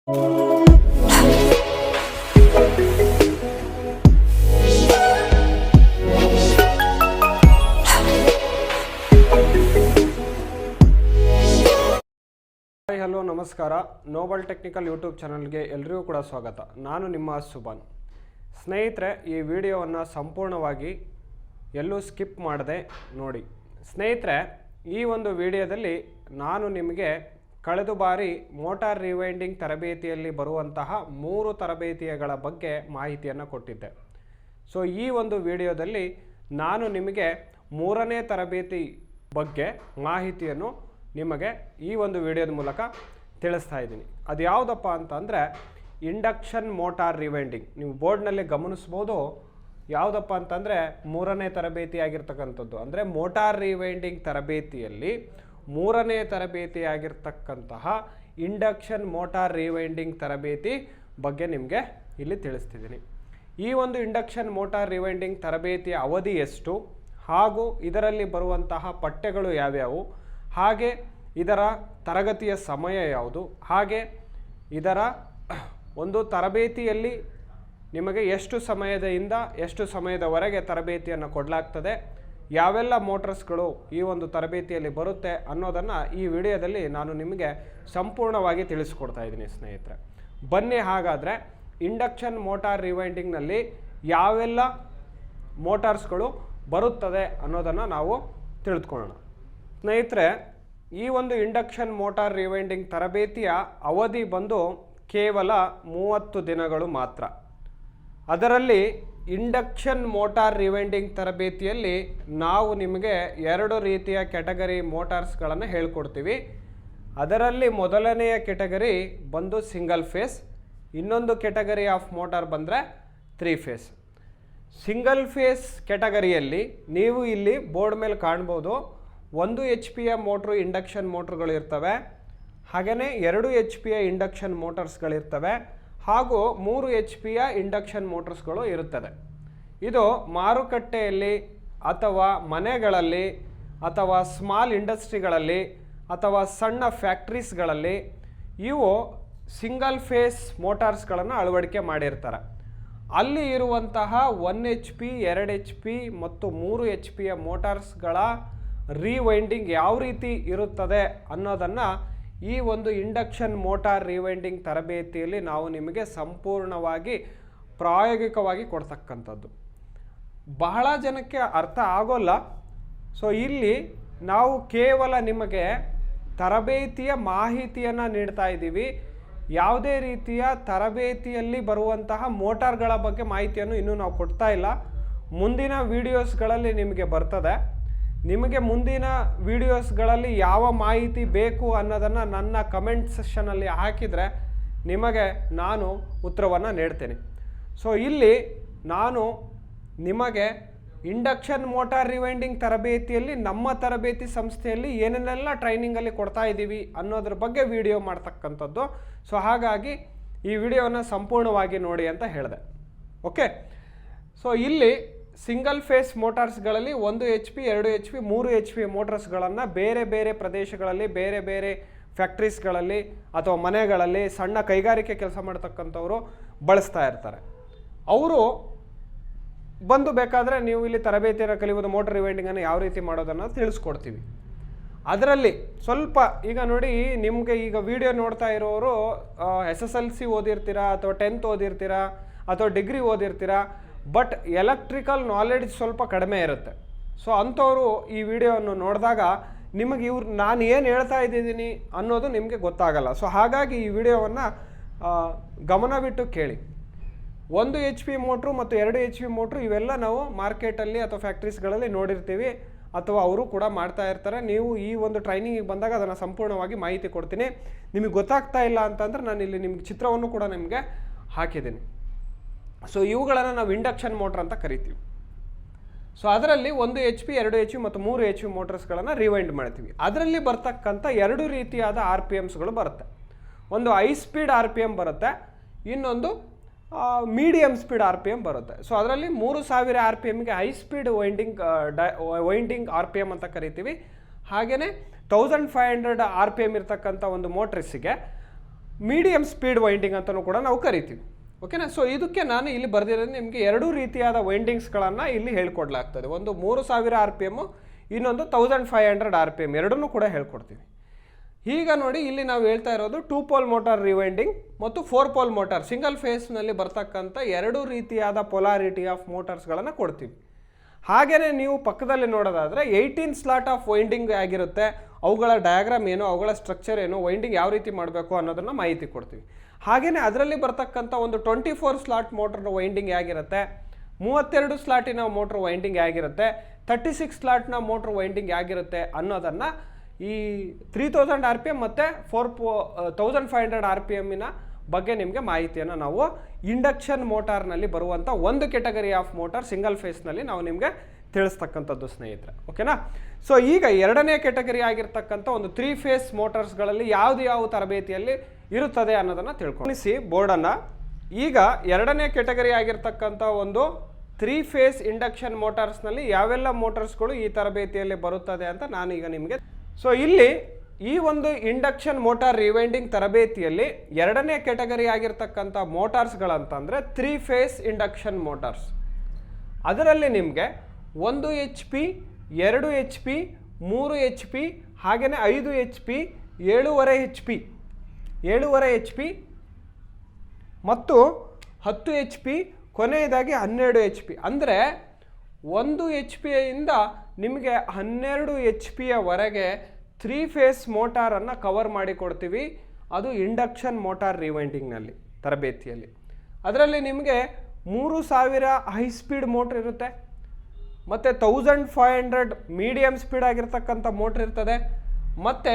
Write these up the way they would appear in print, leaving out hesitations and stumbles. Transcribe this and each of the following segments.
Hi hello ನಮಸ್ಕಾರ. Nobel technical YouTube ಚಾನಲ್ಗೆ ಎಲ್ಲರಿಗೂ ಕೂಡ ಸ್ವಾಗತ. ನಾನು ನಿಮ್ಮ ಸುಬಾನ್. ಸ್ನೇಹಿತರೆ, ಈ ವಿಡಿಯೋವನ್ನು ಸಂಪೂರ್ಣವಾಗಿ ಎಲ್ಲೂ ಸ್ಕಿಪ್ ಮಾಡದೆ ನೋಡಿ. ಸ್ನೇಹಿತರೆ, ಈ ಒಂದು ವಿಡಿಯೋದಲ್ಲಿ ನಾನು ನಿಮಗೆ ಕಳೆದ ಬಾರಿ ಮೋಟಾರ್ ರಿವೈಂಡಿಂಗ್ ತರಬೇತಿಯಲ್ಲಿ ಬರುವಂತಹ 3 ತರಬೇತಿಗಳ ಬಗ್ಗೆ ಮಾಹಿತಿಯನ್ನು ಕೊಟ್ಟಿದ್ದೆ. ಸೊ ಈ ಒಂದು ವಿಡಿಯೋದಲ್ಲಿ ನಾನು ನಿಮಗೆ 3ನೇ ತರಬೇತಿ ಬಗ್ಗೆ ಮಾಹಿತಿಯನ್ನು ನಿಮಗೆ ಈ ಒಂದು ವಿಡಿಯೋದ ಮೂಲಕ ತಿಳಿಸ್ತಾ ಇದ್ದೀನಿ. ಅದು ಯಾವುದಪ್ಪ ಅಂತಂದರೆ ಇಂಡಕ್ಷನ್ ಮೋಟಾರ್ ರಿವೈಂಡಿಂಗ್. ನೀವು ಬೋರ್ಡ್ನಲ್ಲಿ ಗಮನಿಸ್ಬೋದು. ಯಾವುದಪ್ಪ ಅಂತಂದರೆ 3ನೇ ತರಬೇತಿ ಆಗಿರ್ತಕ್ಕಂಥದ್ದು. ಅಂದರೆ ಮೋಟಾರ್ ರಿವೈಂಡಿಂಗ್ ತರಬೇತಿಯಲ್ಲಿ 3ನೇ ತರಬೇತಿ ಆಗಿರ್ತಕ್ಕಂತಹ ಇಂಡಕ್ಷನ್ ಮೋಟಾರ್ ರಿವೈಂಡಿಂಗ್ ತರಬೇತಿ ಬಗ್ಗೆ ನಿಮಗೆ ಇಲ್ಲಿ ತಿಳಿಸ್ತಿದ್ದೀನಿ. ಈ ಒಂದು ಇಂಡಕ್ಷನ್ ಮೋಟಾರ್ ರಿವೈಂಡಿಂಗ್ ತರಬೇತಿಯ ಅವಧಿ ಎಷ್ಟು, ಹಾಗೂ ಇದರಲ್ಲಿ ಬರುವಂತಹ ಪಠ್ಯಗಳು ಯಾವ್ಯಾವು, ಹಾಗೆ ಇದರ ತರಗತಿಯ ಸಮಯ ಯಾವುದು, ಹಾಗೆ ಇದರ ಒಂದು ತರಬೇತಿಯಲ್ಲಿ ನಿಮಗೆ ಎಷ್ಟು ಸಮಯದಿಂದ ಎಷ್ಟು ಸಮಯದವರೆಗೆ ತರಬೇತಿಯನ್ನು ಕೊಡಲಾಗ್ತದೆ, ಯಾವೆಲ್ಲ ಮೋಟರ್ಸ್ಗಳು ಈ ಒಂದು ತರಬೇತಿಯಲ್ಲಿ ಬರುತ್ತೆ ಅನ್ನೋದನ್ನು ಈ ವಿಡಿಯೋದಲ್ಲಿ ನಾನು ನಿಮಗೆ ಸಂಪೂರ್ಣವಾಗಿ ತಿಳಿಸ್ಕೊಡ್ತಾ ಇದ್ದೀನಿ. ಸ್ನೇಹಿತರೆ, ಬನ್ನಿ ಹಾಗಾದರೆ ಇಂಡಕ್ಷನ್ ಮೋಟಾರ್ ರಿವೈಂಡಿಂಗ್ನಲ್ಲಿ ಯಾವೆಲ್ಲ ಮೋಟಾರ್ಸ್ಗಳು ಬರುತ್ತದೆ ಅನ್ನೋದನ್ನು ನಾವು ತಿಳಿದುಕೊಳ್ಳೋಣ. ಸ್ನೇಹಿತರೆ, ಈ ಒಂದು ಇಂಡಕ್ಷನ್ ಮೋಟಾರ್ ರಿವೈಂಡಿಂಗ್ ತರಬೇತಿಯ ಅವಧಿ ಬಂದು ಕೇವಲ 30 ದಿನಗಳು ಮಾತ್ರ. ಅದರಲ್ಲಿ ಇಂಡಕ್ಷನ್ ಮೋಟಾರ್ ರಿವೈಂಡಿಂಗ್ ತರಬೇತಿಯಲ್ಲಿ ನಾವು ನಿಮಗೆ 2 ರೀತಿಯ ಕ್ಯಾಟಗರಿ ಮೋಟಾರ್ಸ್ಗಳನ್ನು ಹೇಳ್ಕೊಡ್ತೀವಿ. ಅದರಲ್ಲಿ ಮೊದಲನೆಯ ಕ್ಯಾಟಗರಿ ಬಂದು ಸಿಂಗಲ್ ಫೇಸ್, ಇನ್ನೊಂದು ಕ್ಯಾಟಗರಿ ಆಫ್ ಮೋಟಾರ್ ಬಂದರೆ 3 ಫೇಸ್. ಸಿಂಗಲ್ ಫೇಸ್ ಕ್ಯಾಟಗರಿಯಲ್ಲಿ ನೀವು ಇಲ್ಲಿ ಬೋರ್ಡ್ ಮೇಲೆ ಕಾಣ್ಬೋದು, 1 HP ಮೋಟ್ರು ಇಂಡಕ್ಷನ್ ಮೋಟ್ರುಗಳು ಇರ್ತವೆ, ಹಾಗೆಯೇ 2 HP ಇಂಡಕ್ಷನ್ ಮೋಟರ್ಸ್ಗಳಿರ್ತವೆ, ಹಾಗೂ 3 HP ಇಂಡಕ್ಷನ್ ಮೋಟರ್ಸ್ಗಳು ಇರುತ್ತದೆ. ಇದು ಮಾರುಕಟ್ಟೆಯಲ್ಲಿ ಅಥವಾ ಮನೆಗಳಲ್ಲಿ ಅಥವಾ ಸ್ಮಾಲ್ ಇಂಡಸ್ಟ್ರಿಗಳಲ್ಲಿ ಅಥವಾ ಸಣ್ಣ ಫ್ಯಾಕ್ಟ್ರೀಸ್ಗಳಲ್ಲಿ ಇವು ಸಿಂಗಲ್ ಫೇಸ್ ಮೋಟಾರ್ಸ್ಗಳನ್ನು ಅಳವಡಿಕೆ ಮಾಡಿರ್ತಾರೆ. ಅಲ್ಲಿ ಇರುವಂತಹ 1 HP 2 HP ಮತ್ತು 3 HP ಮೋಟಾರ್ಸ್ಗಳ ರಿವೈಂಡಿಂಗ್ ಯಾವ ರೀತಿ ಇರುತ್ತದೆ ಅನ್ನೋದನ್ನು ಈ ಒಂದು ಇಂಡಕ್ಷನ್ ಮೋಟಾರ್ ರಿವೈಂಡಿಂಗ್ ತರಬೇತಿಯಲ್ಲಿ ನಾವು ನಿಮಗೆ ಸಂಪೂರ್ಣವಾಗಿ ಪ್ರಾಯೋಗಿಕವಾಗಿ ಕೊಡ್ತಕ್ಕಂಥದ್ದು. ಬಹಳ ಜನಕ್ಕೆ ಅರ್ಥ ಆಗೋಲ್ಲ. ಸೊ ಇಲ್ಲಿ ನಾವು ಕೇವಲ ನಿಮಗೆ ತರಬೇತಿಯ ಮಾಹಿತಿಯನ್ನು ನೀಡ್ತಾ ಇದ್ದೀವಿ. ಯಾವುದೇ ರೀತಿಯ ತರಬೇತಿಯಲ್ಲಿ ಬರುವಂತಹ ಮೋಟಾರ್ಗಳ ಬಗ್ಗೆ ಮಾಹಿತಿಯನ್ನು ಇನ್ನೂ ನಾವು ಕೊಡ್ತಾ ಇಲ್ಲ. ಮುಂದಿನ ವಿಡಿಯೋಸ್ಗಳಲ್ಲಿ ನಿಮಗೆ ಬರ್ತದೆ. ನಿಮಗೆ ಮುಂದಿನ ವಿಡಿಯೋಸ್ಗಳಲ್ಲಿ ಯಾವ ಮಾಹಿತಿ ಬೇಕು ಅನ್ನೋದನ್ನು ನನ್ನ ಕಮೆಂಟ್ ಸೆಕ್ಷನಲ್ಲಿ ಹಾಕಿದರೆ ನಿಮಗೆ ನಾನು ಉತ್ತರವನ್ನು ನೀಡ್ತೇನೆ. ಸೊ ಇಲ್ಲಿ ನಾನು ನಿಮಗೆ ಇಂಡಕ್ಷನ್ ಮೋಟಾರ್ ರಿವೈಂಡಿಂಗ್ ತರಬೇತಿಯಲ್ಲಿ ನಮ್ಮ ತರಬೇತಿ ಸಂಸ್ಥೆಯಲ್ಲಿ ಏನೇನೆಲ್ಲ ಟ್ರೈನಿಂಗಲ್ಲಿ ಕೊಡ್ತಾ ಇದ್ದೀವಿ ಅನ್ನೋದ್ರ ಬಗ್ಗೆ ವಿಡಿಯೋ ಮಾಡ್ತಕ್ಕಂಥದ್ದು. ಸೊ ಹಾಗಾಗಿ ಈ ವಿಡಿಯೋನ ಸಂಪೂರ್ಣವಾಗಿ ನೋಡಿ ಅಂತ ಹೇಳಿದೆ. ಓಕೆ, ಸೊ ಇಲ್ಲಿ ಸಿಂಗಲ್ ಫೇಸ್ ಮೋಟಾರ್ಸ್ಗಳಲ್ಲಿ 1 HP 2 HP 3 HP ಮೋಟಾರ್ಸ್ಗಳನ್ನು ಬೇರೆ ಬೇರೆ ಪ್ರದೇಶಗಳಲ್ಲಿ ಬೇರೆ ಬೇರೆ ಫ್ಯಾಕ್ಟ್ರೀಸ್ಗಳಲ್ಲಿ ಅಥವಾ ಮನೆಗಳಲ್ಲಿ ಸಣ್ಣ ಕೈಗಾರಿಕೆ ಕೆಲಸ ಮಾಡ್ತಕ್ಕಂಥವರು ಬಳಸ್ತಾ ಇರ್ತಾರೆ. ಅವರು ಬಂದು ಬೇಕಾದರೆ ನೀವು ಇಲ್ಲಿ ತರಬೇತಿಯನ್ನು ಕಲಿಯುವುದು ಮೋಟರ್ ರಿವೈಂಡಿಂಗನ್ನು ಯಾವ ರೀತಿ ಮಾಡೋದನ್ನು ತಿಳಿಸ್ಕೊಡ್ತೀವಿ. ಅದರಲ್ಲಿ ಸ್ವಲ್ಪ ಈಗ ನೋಡಿ, ನಿಮಗೆ ಈಗ ವಿಡಿಯೋ ನೋಡ್ತಾ ಇರೋರು SSLC ಓದಿರ್ತೀರಾ ಅಥವಾ 10th ಓದಿರ್ತೀರಾ ಅಥವಾ ಡಿಗ್ರಿ ಓದಿರ್ತೀರಾ, ಬಟ್ ಎಲೆಕ್ಟ್ರಿಕಲ್ ನಾಲೆಡ್ಜ್ ಸ್ವಲ್ಪ ಕಡಿಮೆ ಇರುತ್ತೆ. ಸೊ ಅಂಥವರು ಈ ವಿಡಿಯೋವನ್ನು ನೋಡಿದಾಗ ನಿಮಗೆ ನಾನು ಏನು ಹೇಳ್ತಾ ಇದ್ದೀನಿ ಅನ್ನೋದು ನಿಮಗೆ ಗೊತ್ತಾಗಲ್ಲ. ಸೊ ಹಾಗಾಗಿ ಈ ವಿಡಿಯೋವನ್ನು ಗಮನವಿಟ್ಟು ಕೇಳಿ. 1 HP ಮೋಟ್ರು ಮತ್ತು 2 HP ಮೋಟ್ರು ಇವೆಲ್ಲ ನಾವು ಮಾರ್ಕೆಟಲ್ಲಿ ಅಥವಾ ಫ್ಯಾಕ್ಟ್ರೀಸ್ಗಳಲ್ಲಿ ನೋಡಿರ್ತೀವಿ, ಅಥವಾ ಅವರು ಕೂಡ ಮಾಡ್ತಾ ಇರ್ತಾರೆ. ನೀವು ಈ ಒಂದು ಟ್ರೈನಿಂಗಿಗೆ ಬಂದಾಗ ಅದನ್ನು ಸಂಪೂರ್ಣವಾಗಿ ಮಾಹಿತಿ ಕೊಡ್ತೀನಿ. ನಿಮಗೆ ಗೊತ್ತಾಗ್ತಾ ಇಲ್ಲ ಅಂತಂದರೆ ನಾನು ಇಲ್ಲಿ ನಿಮ್ಗೆ ಚಿತ್ರವನ್ನು ಕೂಡ ನಿಮಗೆ ಹಾಕಿದ್ದೀನಿ. ಸೊ ಇವುಗಳನ್ನು ನಾವು ಇಂಡಕ್ಷನ್ ಮೋಟ್ರ್ ಅಂತ ಕರಿತೀವಿ. ಸೊ ಅದರಲ್ಲಿ 1 HP 2 HP ಮತ್ತು 3 HP ಮೋಟರ್ಸ್ಗಳನ್ನು ರಿವೈಂಡ್ ಮಾಡ್ತೀವಿ. ಅದರಲ್ಲಿ ಬರ್ತಕ್ಕಂಥ 2 ರೀತಿಯಾದ RPMಸ್ಗಳು ಬರುತ್ತೆ. ಒಂದು ಹೈ ಸ್ಪೀಡ್ RPM ಬರುತ್ತೆ, ಇನ್ನೊಂದು ಮೀಡಿಯಮ್ ಸ್ಪೀಡ್ RPM ಬರುತ್ತೆ. ಸೊ ಅದರಲ್ಲಿ 3000 RPMಗೆ ಹೈ ಸ್ಪೀಡ್ ವೈಂಡಿಂಗ್ RPM ಅಂತ ಕರಿತೀವಿ. ಹಾಗೆಯೇ 1500 RPM ಇರ್ತಕ್ಕಂಥ ಒಂದು ಮೋಟ್ರಿಸ್ಸಿಗೆ ಮೀಡಿಯಮ್ ಸ್ಪೀಡ್ ವೈಂಡಿಂಗ್ ಅಂತಲೂ ಕೂಡ ನಾವು ಕರಿತೀವಿ. ಓಕೆನಾ. ಸೊ ಇದಕ್ಕೆ ನಾನು ಇಲ್ಲಿ ಬರೆದಿರೋದು ನಿಮಗೆ 2 ರೀತಿಯಾದ ವೈಂಡಿಂಗ್ಸ್ಗಳನ್ನು ಇಲ್ಲಿ ಹೇಳ್ಕೊಡ್ಲಾಗ್ತದೆ. ಒಂದು 3000 RPM, ಇನ್ನೊಂದು 1500 RPM, ಎರಡನ್ನೂ ಕೂಡ ಹೇಳ್ಕೊಡ್ತೀವಿ. ಈಗ ನೋಡಿ, ಇಲ್ಲಿ ನಾವು ಹೇಳ್ತಾ ಇರೋದು 2 ಪೋಲ್ ಮೋಟಾರ್ ರಿವೈಂಡಿಂಗ್ ಮತ್ತು 4 ಪೋಲ್ ಮೋಟಾರ್ ಸಿಂಗಲ್ ಫೇಸ್ನಲ್ಲಿ ಬರ್ತಕ್ಕಂಥ 2 ರೀತಿಯಾದ ಪೊಲಾರಿಟಿ ಆಫ್ ಮೋಟಾರ್ಸ್ಗಳನ್ನು ಕೊಡ್ತೀವಿ. ಹಾಗೆಯೇ ನೀವು ಪಕ್ಕದಲ್ಲಿ ನೋಡೋದಾದರೆ 18 ಸ್ಲಾಟ್ ಆಫ್ ವೈಂಡಿಂಗ್ ಆಗಿರುತ್ತೆ. ಅವುಗಳ ಡಯಾಗ್ರಾಮ್ ಏನು, ಅವುಗಳ ಸ್ಟ್ರಕ್ಚರ್ ಏನು, ವೈಂಡಿಂಗ್ ಯಾವ ರೀತಿ ಮಾಡಬೇಕು ಅನ್ನೋದನ್ನು ಮಾಹಿತಿ ಕೊಡ್ತೀವಿ. ಹಾಗೆಯೇ ಅದರಲ್ಲಿ ಬರ್ತಕ್ಕಂಥ ಒಂದು 24 ಸ್ಲಾಟ್ ಮೋಟ್ರ್ ವೈಂಡಿಂಗ್ ಆಗಿರುತ್ತೆ, 32 ಸ್ಲಾಟಿನ ಮೋಟ್ರ್ ವೈಂಡಿಂಗ್ ಆಗಿರುತ್ತೆ, 36 ಸ್ಲಾಟ್ನ ಮೋಟ್ರ್ ವೈಂಡಿಂಗ್ ಆಗಿರುತ್ತೆ ಅನ್ನೋದನ್ನು ಈ 3000 RPM ಮತ್ತು 1500 RPMನ ಬಗ್ಗೆ ನಿಮಗೆ ಮಾಹಿತಿಯನ್ನು ನಾವು ಇಂಡಕ್ಷನ್ ಮೋಟಾರ್ನಲ್ಲಿ ಬರುವಂಥ ಒಂದು ಕೆಟಗರಿ ಆಫ್ ಮೋಟಾರ್ ಸಿಂಗಲ್ ಫೇಸ್ನಲ್ಲಿ ನಾವು ನಿಮಗೆ ತಿಳಿಸ್ತಕ್ಕಂಥದ್ದು ಸ್ನೇಹಿತರೆ. ಓಕೆನಾ. ಸೊ ಈಗ ಎರಡನೇ ಕೆಟಗರಿ ಆಗಿರ್ತಕ್ಕಂಥ ಒಂದು 3 ಫೇಸ್ ಮೋಟಾರ್ಸ್ಗಳಲ್ಲಿ ಯಾವ ತರಬೇತಿಯಲ್ಲಿ ಇರುತ್ತದೆ ಅನ್ನೋದನ್ನು ತಿಳ್ಕೊಳ್ಳಿ ಬೋರ್ಡನ್ನು. ಈಗ ಎರಡನೇ ಕೆಟಗರಿ ಆಗಿರ್ತಕ್ಕಂಥ ಒಂದು 3 ಫೇಸ್ ಇಂಡಕ್ಷನ್ ಮೋಟಾರ್ಸ್ನಲ್ಲಿ ಯಾವೆಲ್ಲ ಮೋಟಾರ್ಸ್ಗಳು ಈ ತರಬೇತಿಯಲ್ಲಿ ಬರುತ್ತದೆ ಅಂತ ನಾನೀಗ ನಿಮಗೆ. ಸೊ ಇಲ್ಲಿ ಈ ಒಂದು ಇಂಡಕ್ಷನ್ ಮೋಟಾರ್ ರಿವೈಂಡಿಂಗ್ ತರಬೇತಿಯಲ್ಲಿ ಎರಡನೇ ಕೆಟಗರಿ ಆಗಿರ್ತಕ್ಕಂಥ ಮೋಟಾರ್ಸ್ಗಳಂತಂದರೆ 3 ಫೇಸ್ ಇಂಡಕ್ಷನ್ ಮೋಟಾರ್ಸ್. ಅದರಲ್ಲಿ ನಿಮಗೆ 1 HP, 2 HP, 3 HP, ಹಾಗೆಯೇ 5 HP, 7.5 HP, 7.5 HP ಮತ್ತು 10 HP, ಕೊನೆಯದಾಗಿ 12 HP. ಅಂದರೆ 1 HP ಯಿಂದ ನಿಮಗೆ 12 HP ಯವರೆಗೆ 3 ಫೇಸ್ ಮೋಟಾರನ್ನು ಕವರ್ ಮಾಡಿಕೊಡ್ತೀವಿ. ಅದು ಇಂಡಕ್ಷನ್ ಮೋಟಾರ್ ರಿವೈಂಡಿಂಗ್ನಲ್ಲಿ ತರಬೇತಿಯಲ್ಲಿ. ಅದರಲ್ಲಿ ನಿಮಗೆ 3000 ಹೈ ಸ್ಪೀಡ್ ಮೋಟ್ರ್ ಇರುತ್ತೆ, ಮತ್ತು 1500 ಮೀಡಿಯಮ್ ಸ್ಪೀಡ್ ಆಗಿರ್ತಕ್ಕಂಥ ಮೋಟ್ರ್ ಇರ್ತದೆ, ಮತ್ತು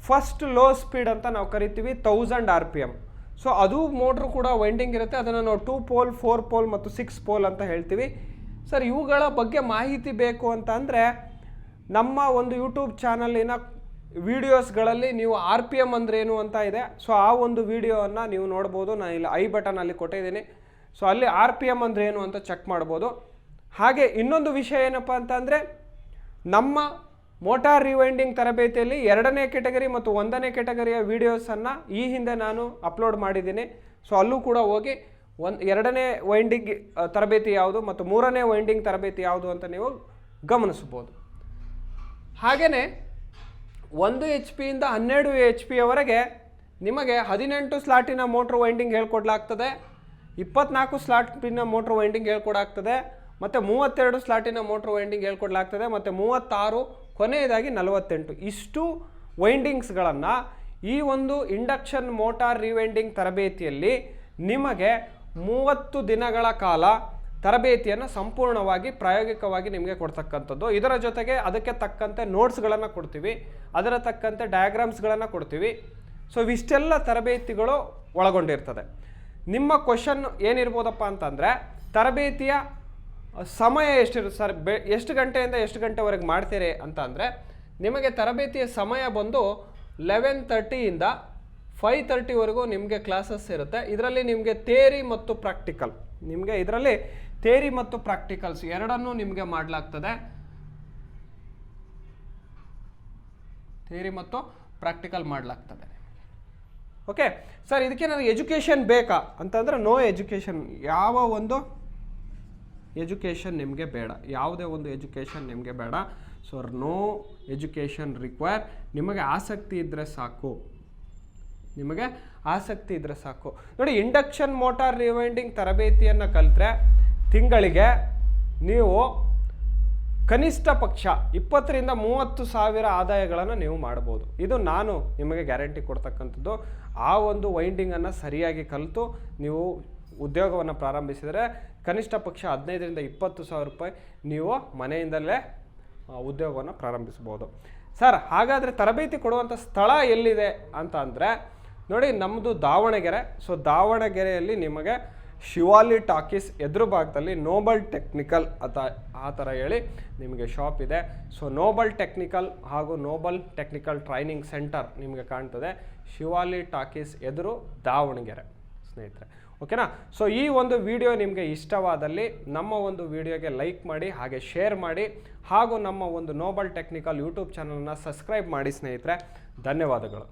ಫಸ್ಟ್ ಲೋ ಸ್ಪೀಡ್ ಅಂತ ನಾವು ಕರಿತೀವಿ 1000 RPM. ಸೊ ಅದು ಮೋಟ್ರು ಕೂಡ ವೈಂಡಿಂಗ್ ಇರುತ್ತೆ. ಅದನ್ನು ನಾವು 2 ಪೋಲ್, 4 ಪೋಲ್ ಮತ್ತು 6 ಪೋಲ್ ಅಂತ ಹೇಳ್ತೀವಿ. ಸರ್, ಇವುಗಳ ಬಗ್ಗೆ ಮಾಹಿತಿ ಬೇಕು ಅಂತ ಅಂದರೆ ನಮ್ಮ ಒಂದು ಯೂಟ್ಯೂಬ್ ಚಾನಲಿನ ವಿಡಿಯೋಸ್ಗಳಲ್ಲಿ ನೀವು RPM ಅಂದ್ರೇನು ಅಂತ ಇದೆ. ಸೊ ಆ ಒಂದು ವಿಡಿಯೋವನ್ನು ನೀವು ನೋಡ್ಬೋದು. ನಾನು ಇಲ್ಲಿ ಐ ಬಟನಲ್ಲಿ ಕೊಟ್ಟಿದ್ದೀನಿ. ಸೊ ಅಲ್ಲಿ RPM ಅಂದ್ರೇನು ಅಂತ ಚೆಕ್ ಮಾಡ್ಬೋದು. ಹಾಗೆ ಇನ್ನೊಂದು ವಿಷಯ ಏನಪ್ಪ ಅಂತಂದರೆ, ನಮ್ಮ ಮೋಟಾರ್ ರಿವೈಂಡಿಂಗ್ ತರಬೇತಿಯಲ್ಲಿ ಎರಡನೇ ಕೆಟಗರಿ ಮತ್ತು ಒಂದನೇ ಕೆಟಗರಿಯ ವಿಡಿಯೋಸನ್ನು ಈ ಹಿಂದೆ ನಾನು ಅಪ್ಲೋಡ್ ಮಾಡಿದ್ದೀನಿ. ಸೊ ಅಲ್ಲೂ ಕೂಡ ಹೋಗಿ ಎರಡನೇ ವೈಂಡಿಂಗ್ ತರಬೇತಿ ಯಾವುದು ಮತ್ತು ಮೂರನೇ ವೈಂಡಿಂಗ್ ತರಬೇತಿ ಯಾವುದು ಅಂತ ನೀವು ಗಮನಿಸ್ಬೋದು. ಹಾಗೆಯೇ 1 HP ಯಿಂದ 12 HP ಯವರೆಗೆ ನಿಮಗೆ 18 ಸ್ಲಾಟಿನ ಮೋಟ್ರ್ ವೈಂಡಿಂಗ್ ಹೇಳ್ಕೊಡ್ಲಾಗ್ತದೆ, 24 ಸ್ಲಾಟಿನ ಮೋಟ್ರ್ ವೈಂಡಿಂಗ್ ಹೇಳ್ಕೊಡಾಗ್ತದೆ, ಮತ್ತು 32 ಸ್ಲಾಟಿನ ಮೋಟ್ರ್ ವೈಂಡಿಂಗ್ ಹೇಳ್ಕೊಡ್ಲಾಗ್ತದೆ, ಮತ್ತು 36, ಕೊನೆಯದಾಗಿ 48. ಇಷ್ಟು ವೈಂಡಿಂಗ್ಸ್ಗಳನ್ನು ಈ ಒಂದು ಇಂಡಕ್ಷನ್ ಮೋಟಾರ್ ರಿವೈಂಡಿಂಗ್ ತರಬೇತಿಯಲ್ಲಿ ನಿಮಗೆ 30 ದಿನಗಳ ಕಾಲ ತರಬೇತಿಯನ್ನು ಸಂಪೂರ್ಣವಾಗಿ ಪ್ರಾಯೋಗಿಕವಾಗಿ ನಿಮಗೆ ಕೊಡ್ತಕ್ಕಂಥದ್ದು. ಇದರ ಜೊತೆಗೆ ಅದಕ್ಕೆ ತಕ್ಕಂತೆ ನೋಟ್ಸ್ಗಳನ್ನು ಕೊಡ್ತೀವಿ, ಅದರ ತಕ್ಕಂತೆ ಡಯಾಗ್ರಾಮ್ಸ್ಗಳನ್ನು ಕೊಡ್ತೀವಿ. ಸೊ ಇಷ್ಟೆಲ್ಲ ತರಬೇತಿಗಳು ಒಳಗೊಂಡಿರ್ತದೆ. ನಿಮ್ಮ ಕ್ವಶನ್ ಏನಿರ್ಬೋದಪ್ಪ ಅಂತಂದರೆ, ತರಬೇತಿಯ ಸಮಯ ಎಷ್ಟಿರುತ್ತೆ ಸರ್, ಎಷ್ಟು ಗಂಟೆಯಿಂದ ಎಷ್ಟು ಗಂಟೆವರೆಗೆ ಮಾಡ್ತೀರಿ ಅಂತ ಅಂದರೆ, ನಿಮಗೆ ತರಬೇತಿಯ ಸಮಯ ಬಂದು 11:30 ಇಂದ 5:30ವರೆಗೂ ನಿಮಗೆ ಕ್ಲಾಸಸ್ ಇರುತ್ತೆ. ಇದರಲ್ಲಿ ನಿಮಗೆ ಥಿಯರಿ ಮತ್ತು ಪ್ರಾಕ್ಟಿಕಲ್, ನಿಮಗೆ ಇದರಲ್ಲಿ ಥಿಯರಿ ಮತ್ತು ಪ್ರಾಕ್ಟಿಕಲ್ಸ್ ಎರಡನ್ನೂ ನಿಮಗೆ ಮಾಡಲಾಗ್ತದೆ. ಥಿಯರಿ ಮತ್ತು ಪ್ರಾಕ್ಟಿಕಲ್ ಮಾಡಲಾಗ್ತದೆ. ಓಕೆ ಸರ್, ಇದಕ್ಕೆ ನನಗೆ ಎಜುಕೇಷನ್ ಬೇಕಾ ಅಂತಂದರೆ ನೋ ಎಜುಕೇಷನ್. ಯಾವ ಒಂದು ಎಜುಕೇಷನ್ ನಿಮಗೆ ಬೇಡ, ಯಾವುದೇ ಒಂದು ಎಜುಕೇಷನ್ ನಿಮಗೆ ಬೇಡ. So no education require. ನಿಮಗೆ ಆಸಕ್ತಿ ಇದ್ದರೆ ಸಾಕು, ನಿಮಗೆ ಆಸಕ್ತಿ ಇದ್ದರೆ ಸಾಕು. ನೋಡಿ, ಇಂಡಕ್ಷನ್ ಮೋಟಾರ್ ರಿವೈಂಡಿಂಗ್ ತರಬೇತಿಯನ್ನು ಕಲಿತ್ರೆ ತಿಂಗಳಿಗೆ ನೀವು ಕನಿಷ್ಠ ಪಕ್ಷ 20 ರಿಂದ 30 ಸಾವಿರ ಆದಾಯಗಳನ್ನು ನೀವು ಮಾಡ್ಬೋದು. ಇದು ನಾನು ನಿಮಗೆ ಗ್ಯಾರಂಟಿ ಕೊಡ್ತಕ್ಕಂಥದ್ದು. ಆ ಒಂದು ವೈಂಡಿಂಗನ್ನು ಸರಿಯಾಗಿ ಕಲಿತು ನೀವು ಉದ್ಯೋಗವನ್ನು ಪ್ರಾರಂಭಿಸಿದರೆ ಕನಿಷ್ಠ ಪಕ್ಷ 15 ರಿಂದ 20 ಸಾವಿರ ರೂಪಾಯಿ ನೀವು ಮನೆಯಿಂದಲೇ ಉದ್ಯೋಗವನ್ನು ಪ್ರಾರಂಭಿಸ್ಬೋದು. ಸರ್, ಹಾಗಾದರೆ ತರಬೇತಿ ಕೊಡುವಂಥ ಸ್ಥಳ ಎಲ್ಲಿದೆ ಅಂತ ಅಂದರೆ ನೋಡಿ, ನಮ್ಮದು ದಾವಣಗೆರೆ. ಸೊ ದಾವಣಗೆರೆಯಲ್ಲಿ ನಿಮಗೆ ಶಿವಾಲಿ ಟಾಕೀಸ್ ಎದುರು ಭಾಗದಲ್ಲಿ ನೋಬಲ್ ಟೆಕ್ನಿಕಲ್ ಆ ಥರ ಹೇಳಿ ನಿಮಗೆ ಶಾಪ್ ಇದೆ. ಸೊ ನೋಬಲ್ ಟೆಕ್ನಿಕಲ್ ಹಾಗೂ ನೋಬಲ್ ಟೆಕ್ನಿಕಲ್ ಟ್ರೈನಿಂಗ್ ಸೆಂಟರ್ ನಿಮಗೆ ಕಾಣ್ತದೆ, ಶಿವಾಲಿ ಟಾಕೀಸ್ ಎದುರು, ದಾವಣಗೆರೆ ಸ್ನೇಹಿತರೆ. ಓಕೆನಾ. ಸೊ ಈ ಒಂದು ವಿಡಿಯೋ ನಿಮಗೆ ಇಷ್ಟವಾದಲ್ಲಿ ನಮ್ಮ ಒಂದು ವಿಡಿಯೋಗೆ ಲೈಕ್ ಮಾಡಿ, ಹಾಗೆ ಶೇರ್ ಮಾಡಿ, ಹಾಗೂ ನಮ್ಮ ಒಂದು ನೋಬಲ್ ಟೆಕ್ನಿಕಲ್ ಯೂಟ್ಯೂಬ್ ಚಾನಲ್ನ ಸಬ್ಸ್ಕ್ರೈಬ್ ಮಾಡಿ ಸ್ನೇಹಿತರೆ. ಧನ್ಯವಾದಗಳು.